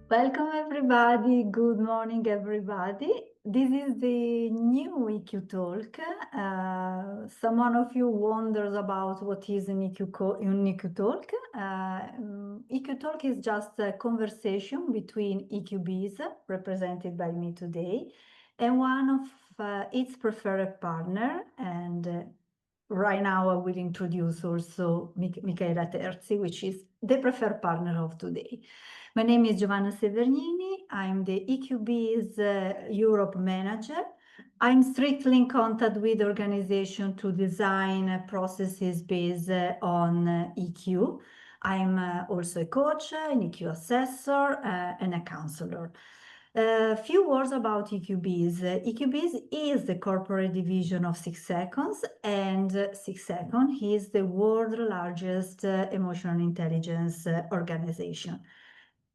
Welcome everybody. Good morning everybody. This is the new EQ Talk. Someone of you wonders about what is an an EQ Talk. EQ Talk is just a conversation between EQBs represented by me today and one of its preferred partner. And right now I will introduce also Micaela Terzi, which is the preferred partner of today. My name is Giovanna Severgnini. I'm the EQB's Europe manager. I'm strictly in contact with the organization to design processes based on EQ. I'm also a coach, an EQ assessor, and a counselor. A few words about EQBs. EQBs is the corporate division of 6 Seconds, and 6 Seconds is the world's largest emotional intelligence organization.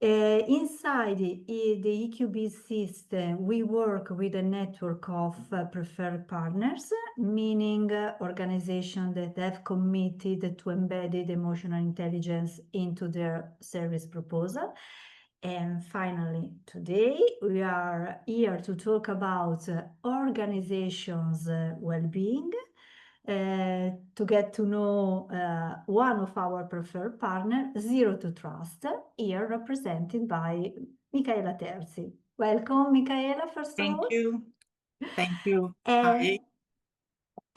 Inside the EQB system, we work with a network of preferred partners, meaning organizations that have committed to embedded emotional intelligence into their service proposal. And finally, today we are here to talk about organizations' well-being. To get to know one of our preferred partners, Zero to Trust, here represented by Micaela Terzi. Welcome, Micaela, first of all. Thank you. Thank you. And Hi.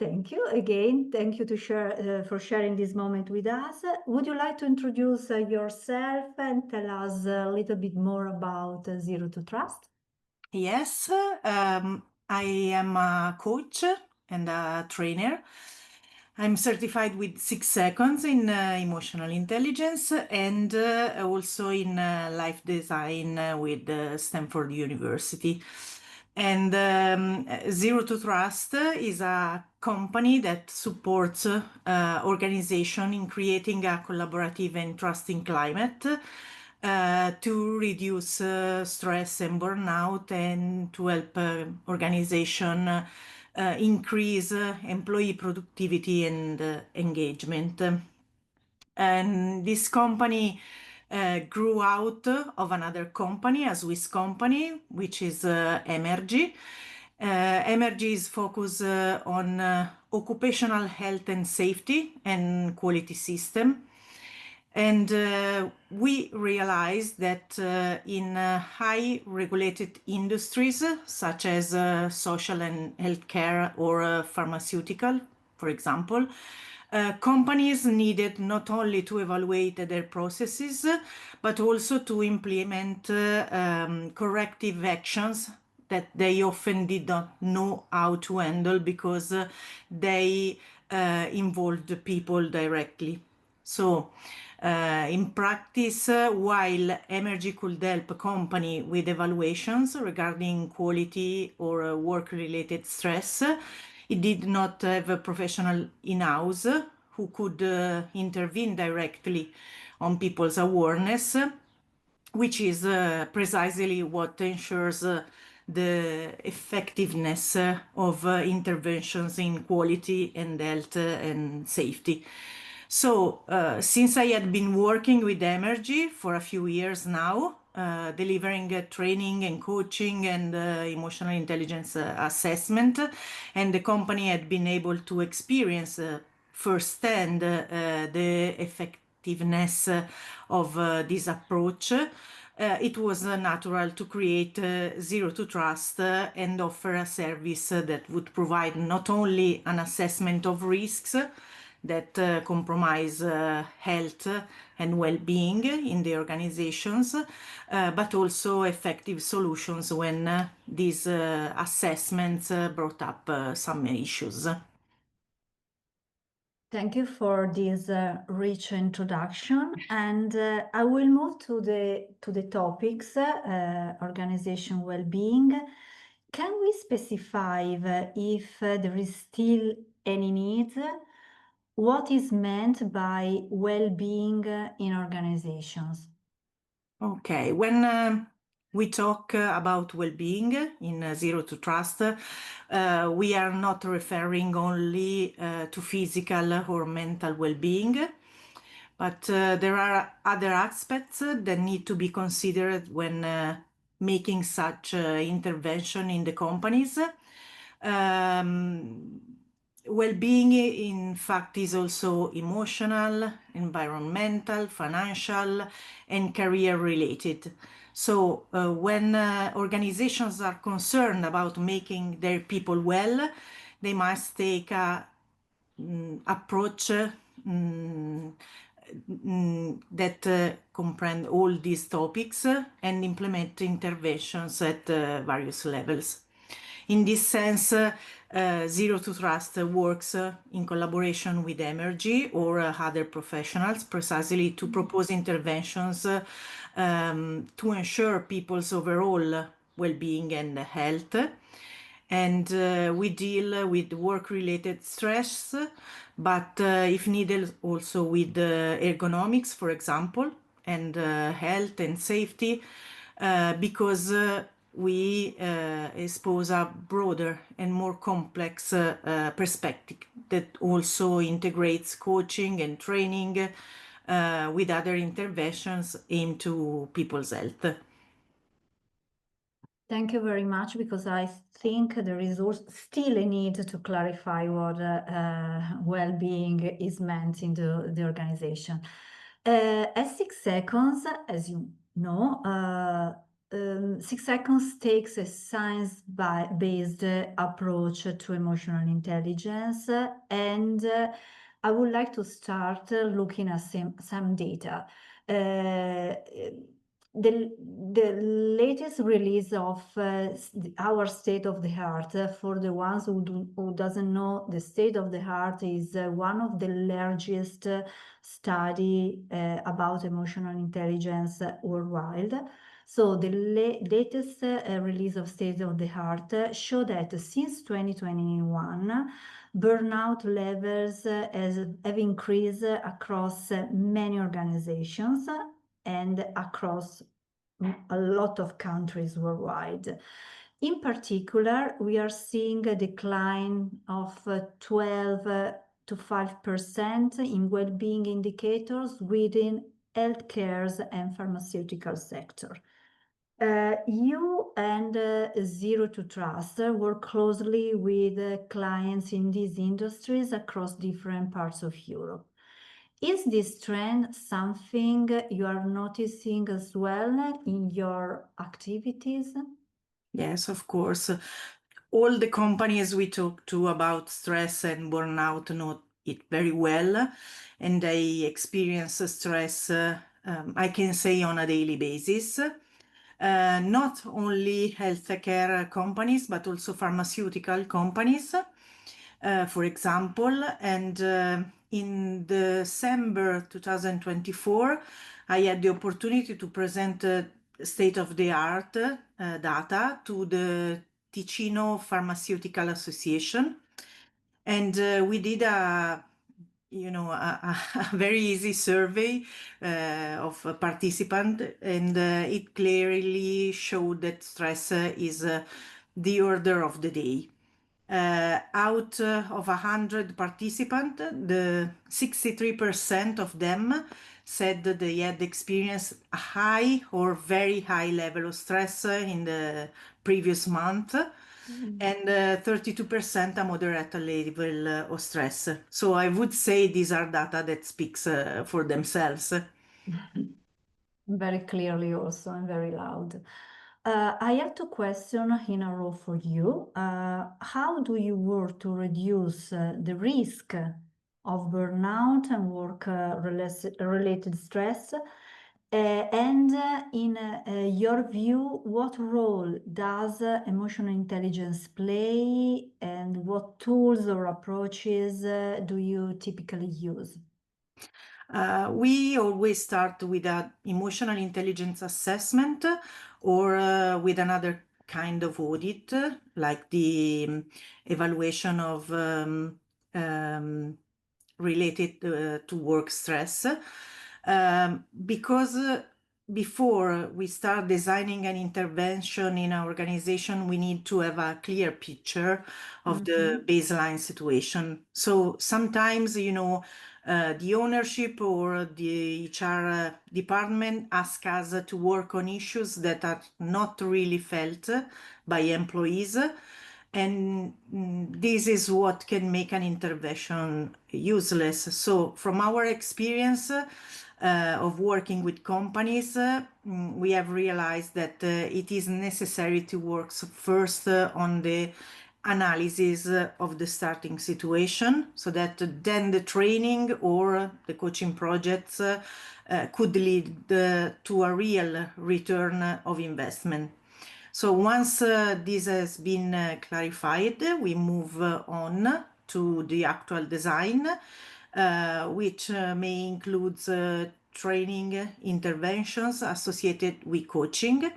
thank you again. Thank you for sharing this moment with us. Would you like to introduce yourself and tell us a little bit more about Zero to Trust? Yes, I am a coach and a trainer. I'm certified with 6 Seconds in emotional intelligence and also in life design with Stanford University. And Zero to Trust is a company that supports organization in creating a collaborative and trusting climate to reduce stress and burnout and to help organization increase employee productivity and engagement. And this company grew out of another company, a Swiss company, which is Emergy. Emergy is focused on occupational health and safety and quality system. And we realized that in high regulated industries, such as social and healthcare or pharmaceutical, for example, companies needed not only to evaluate their processes, but also to implement corrective actions that they often did not know how to handle because they involved people directly. So, in practice, while Emergy could help a company with evaluations regarding quality or work-related stress, it did not have a professional in-house who could intervene directly on people's awareness, which is precisely what ensures the effectiveness of interventions in quality and health and safety. So, since I had been working with Emergy for a few years now, delivering training and coaching and emotional intelligence assessment, and the company had been able to experience firsthand the effectiveness of this approach, it was natural to create Zero to Trust and offer a service that would provide not only an assessment of risks that compromise health and well-being in the organizations, but also effective solutions when these assessments brought up some issues. Thank you for this rich introduction, and I will move to the topics organization well-being. Can we specify if there is still any need? What is meant by well-being in organizations? Okay, when we talk about well-being in Zero to Trust, we are not referring only to physical or mental well-being, But there are other aspects that need to be considered when making such intervention in the companies. Um, Well-being, in fact, is also emotional, environmental, financial, and career-related. So when organizations are concerned about making their people well, they must take a approach that comprehend all these topics and implement interventions at various levels. In this sense, Zero to Trust works in collaboration with Emergy or other professionals precisely to propose interventions to ensure people's overall well-being and health. And we deal with work-related stress, but if needed, also with ergonomics, for example, and health and safety, because we expose a broader and more complex perspective that also integrates coaching and training with other interventions aimed to people's health. Thank you very much, because I think there is still a need to clarify what well-being is meant in the organization. At 6 seconds, as you know, 6 seconds takes a science-based approach to emotional intelligence, and I would like to start looking at some data. The latest release of our state of the art, for the ones who doesn't know, the state of the art is one of the largest study about emotional intelligence worldwide. So the latest release of state of the art show that since 2021, burnout levels have increased across many organizations and across a lot of countries worldwide. In particular, we are seeing a decline of 12 to 5% in well-being indicators within healthcare and pharmaceutical sector. You and Zero to Trust work closely with clients in these industries across different parts of Europe. Is this trend something you are noticing as well in your activities? Yes, of course. All the companies we talk to about stress and burnout know it very well, and they experience stress, I can say, on a daily basis. Not only healthcare companies, but also pharmaceutical companies, for example. And in December 2024, I had the opportunity to present state-of-the-art data to the Ticino Pharmaceutical Association. And we did a very easy survey of a participant, and it clearly showed that stress is the order of the day. Out of 100 participants, the 63% of them said that they had experienced a high or very high level of stress in the previous month, and 32% a moderate level of stress. So I would say these are data that speaks for themselves. Very clearly also, and very loud. I have two questions in a row for you. How do you work to reduce the risk of burnout and work-related stress? And in your view, what role does emotional intelligence play, and what tools or approaches do you typically use? We always start with an emotional intelligence assessment or with another kind of audit, like the evaluation of related to work stress. Because before we start designing an intervention in our organization, we need to have a clear picture of the baseline situation. So sometimes, the ownership or the HR department ask us to work on issues that are not really felt by employees. And this is what can make an intervention useless. So from our experience of working with companies, we have realized that it is necessary to work first on the analysis of the starting situation, so that then the training or the coaching projects could lead to a real return of investment. So once this has been clarified, we move on to the actual design, which may include training interventions associated with coaching.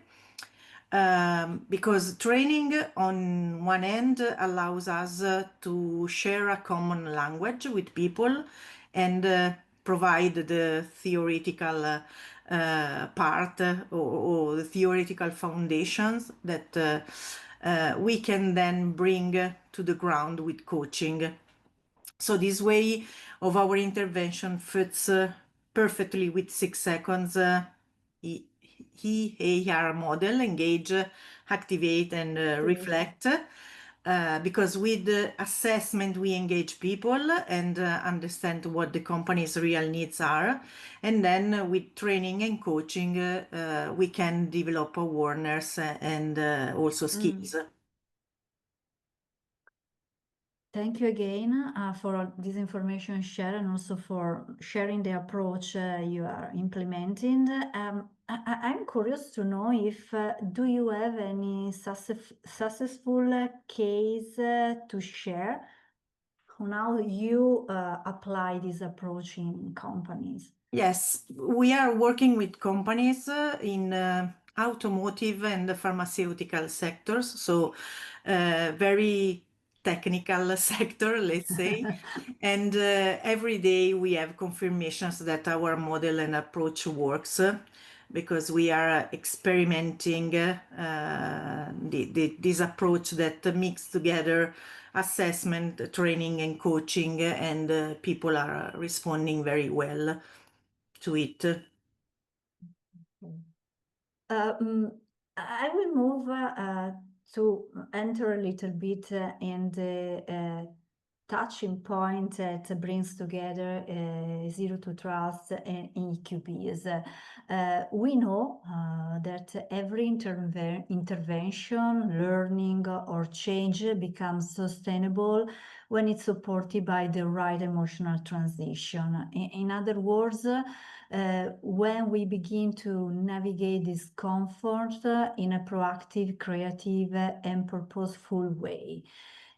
Because training on one end allows us to share a common language with people and provide the theoretical part or the theoretical foundations that we can then bring to the ground with coaching. So this way of our intervention fits perfectly with 6 seconds EAR model: engage, activate, and reflect. Because with the assessment, we engage people and understand what the company's real needs are. And then with training and coaching, we can develop awareness and also skills. Thank you again for this information shared and also for sharing the approach you are implementing. I'm curious to know if do you have any successful case to share on how you apply this approach in companies? Yes, we are working with companies in automotive and pharmaceutical sectors, so very technical sector, let's say. And every day we have confirmations that our model and approach works, because we are experimenting this approach that mix together assessment, training, and coaching, and people are responding very well to it. I will move to enter a little bit in the touching point that brings together zero to trust and EQPs. We know that every intervention, learning, or change becomes sustainable when it's supported by the right emotional transition. In other words, when we begin to navigate discomfort in a proactive, creative, and purposeful way.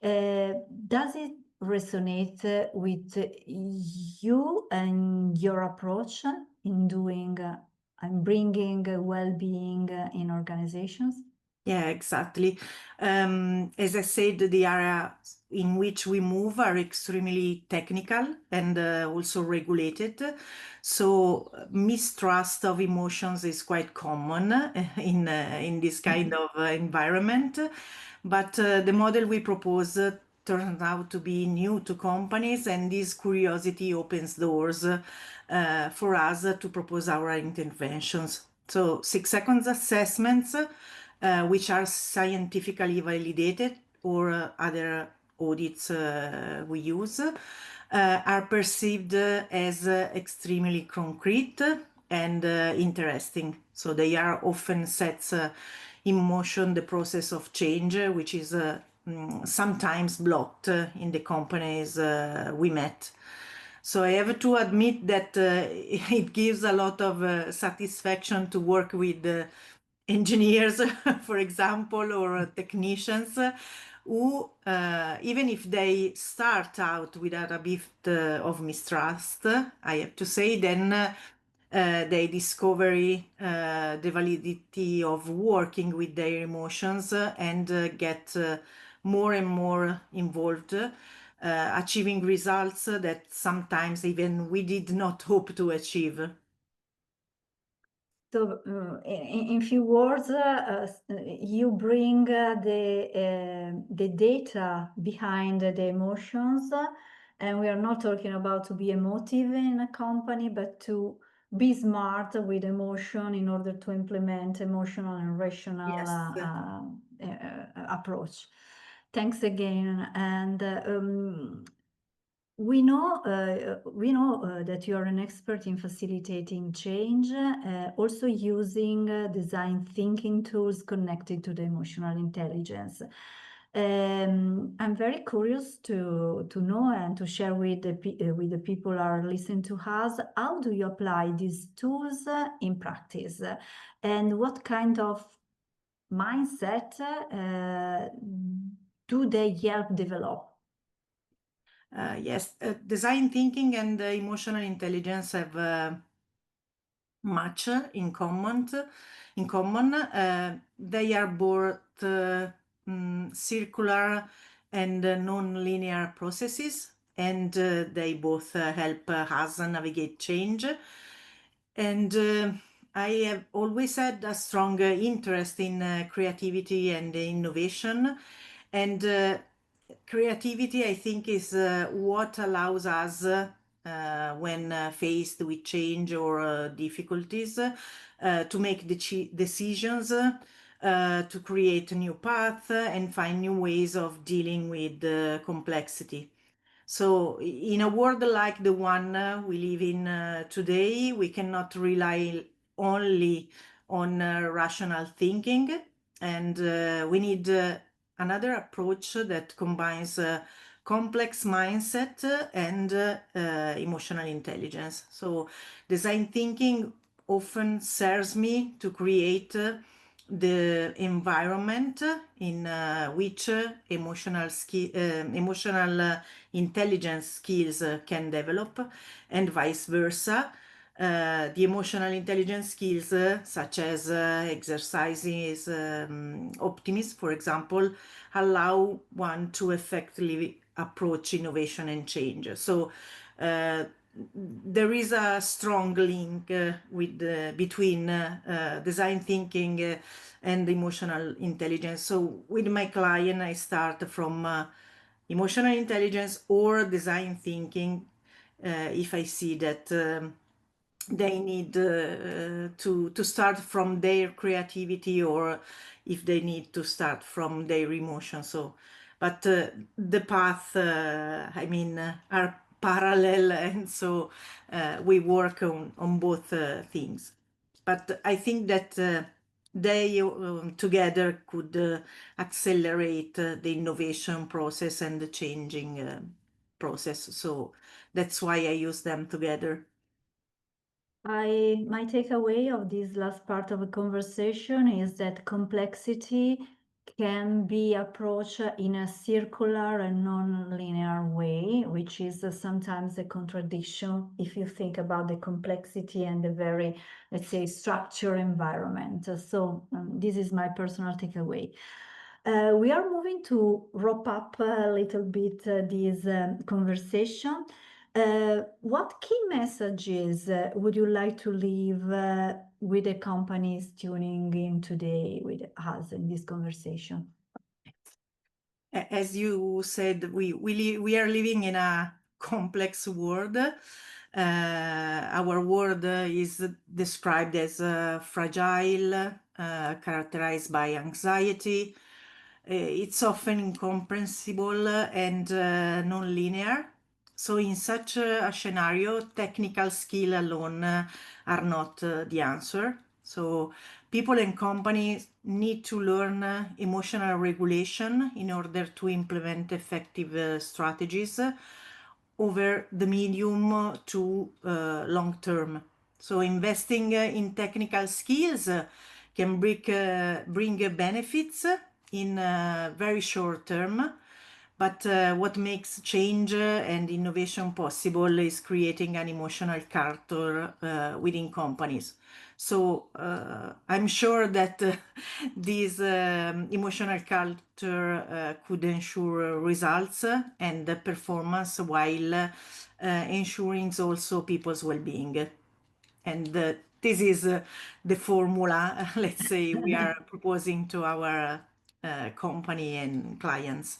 Does it resonate with you and your approach in doing and bringing well-being in organizations? Yeah, exactly. As I said, the area in which we move are extremely technical and also regulated. So mistrust of emotions is quite common in this kind of environment. But the model we propose turns out to be new to companies, and this curiosity opens doors for us to propose our interventions. So 6 seconds assessments, which are scientifically validated, or other audits we use, are perceived as extremely concrete and interesting. So they are often sets in motion the process of change, which is sometimes blocked in the companies we met. So I have to admit that it gives a lot of satisfaction to work with engineers, for example, or technicians who, even if they start out without a bit of mistrust, I have to say, then they discover the validity of working with their emotions and get more and more involved, achieving results that sometimes even we did not hope to achieve. So, in few words, you bring the data behind the emotions And we are not talking about to be emotive in a company, but to be smart with emotion in order to implement emotional and rational approach. Thanks again. And we know that you are an expert in facilitating change, also using design thinking tools connected to the emotional intelligence. I'm very curious to know and to share with the people who are listening to us. How do you apply these tools in practice, and what kind of mindset do they help develop? Yes, design thinking and emotional intelligence have much in common. They are both circular and non-linear processes, and they both help us navigate change. And I have always had a strong interest in creativity and innovation. And creativity, I think, is what allows us, when faced with change or difficulties, to make decisions, to create a new path, and find new ways of dealing with complexity. So, in a world like the one we live in today, we cannot rely only on rational thinking, and we need another approach that combines complex mindset and emotional intelligence. So, design thinking often serves me to create the environment in which emotional intelligence skills can develop, and vice versa. The emotional intelligence skills, such as exercises, optimism, for example, allow one to effectively approach innovation and change. So there is a strong link between design thinking and emotional intelligence. So with my client, I start from emotional intelligence or design thinking if I see that they need to start from their creativity, or if they need to start from their emotion. So, but the path, I mean, are parallel, and so we work on both things. But I think that they together could accelerate the innovation process and the changing process. So that's why I use them together. My takeaway of this last part of the conversation is that complexity can be approached in a circular and non-linear way, which is sometimes a contradiction if you think about the complexity and the very, let's say, structured environment. So this is my personal takeaway. We are moving to wrap up a little bit this conversation. What key messages would you like to leave with the companies tuning in today with us in this conversation? As you said, we are living in a complex world. Our world is described as fragile, characterized by anxiety. It's often incomprehensible and non-linear. So in such a scenario, technical skill alone are not the answer. So people and companies need to learn emotional regulation in order to implement effective strategies over the medium to long term. So investing in technical skills can bring benefits in very short term, but what makes change and innovation possible is creating an emotional culture within companies. So I'm sure that this emotional culture could ensure results and performance, while ensuring also people's well-being. And this is the formula, let's say, we are proposing to our company and clients.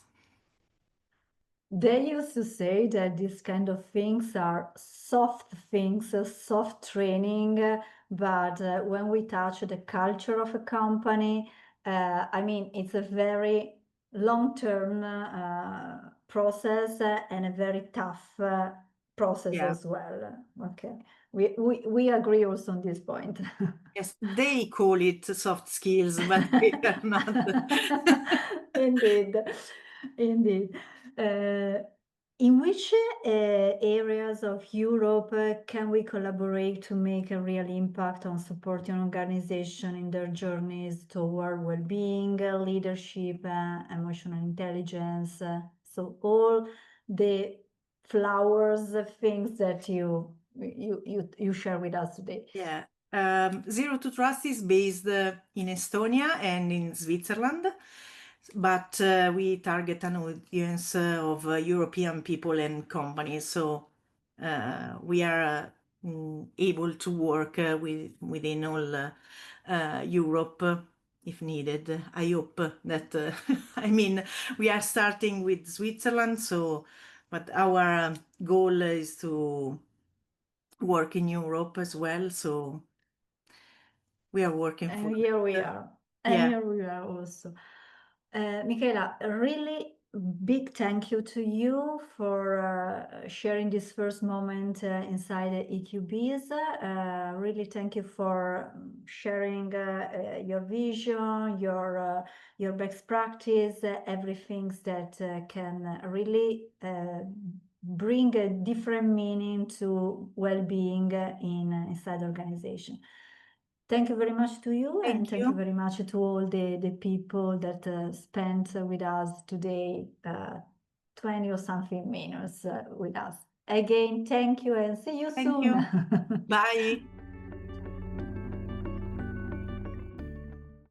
They used to say that these kind of things are soft things, soft training, but when we touch the culture of a company, I mean, it's a very long-term process and a very tough process Yeah. as well. Okay, we agree also on this point. Yes, they call it soft skills, but we are not. Indeed, indeed. In which areas of Europe can we collaborate to make a real impact on supporting organization in their journeys toward well-being, leadership, emotional intelligence? So all the flowers, things that you share with us today. Yeah. Zero to Trust is based in Estonia and in Switzerland, but we target an audience of European people and companies. So we are able to work within all Europe if needed. I hope that, I mean, we are starting with Switzerland, so, but our goal is to work in Europe as well. So we are working for And here we that. are. And Yeah. here we are also. Michaela, a really big thank you to you for sharing this first moment inside EQBs. Really thank you for sharing your vision, your best practice, everything that can really bring a different meaning to well-being inside the organization. Thank you very much to you, and Thank thank you you. very much to all the people that spent with us today 20 or something minutes with us. Again, thank you and see you Thank soon. you. Bye.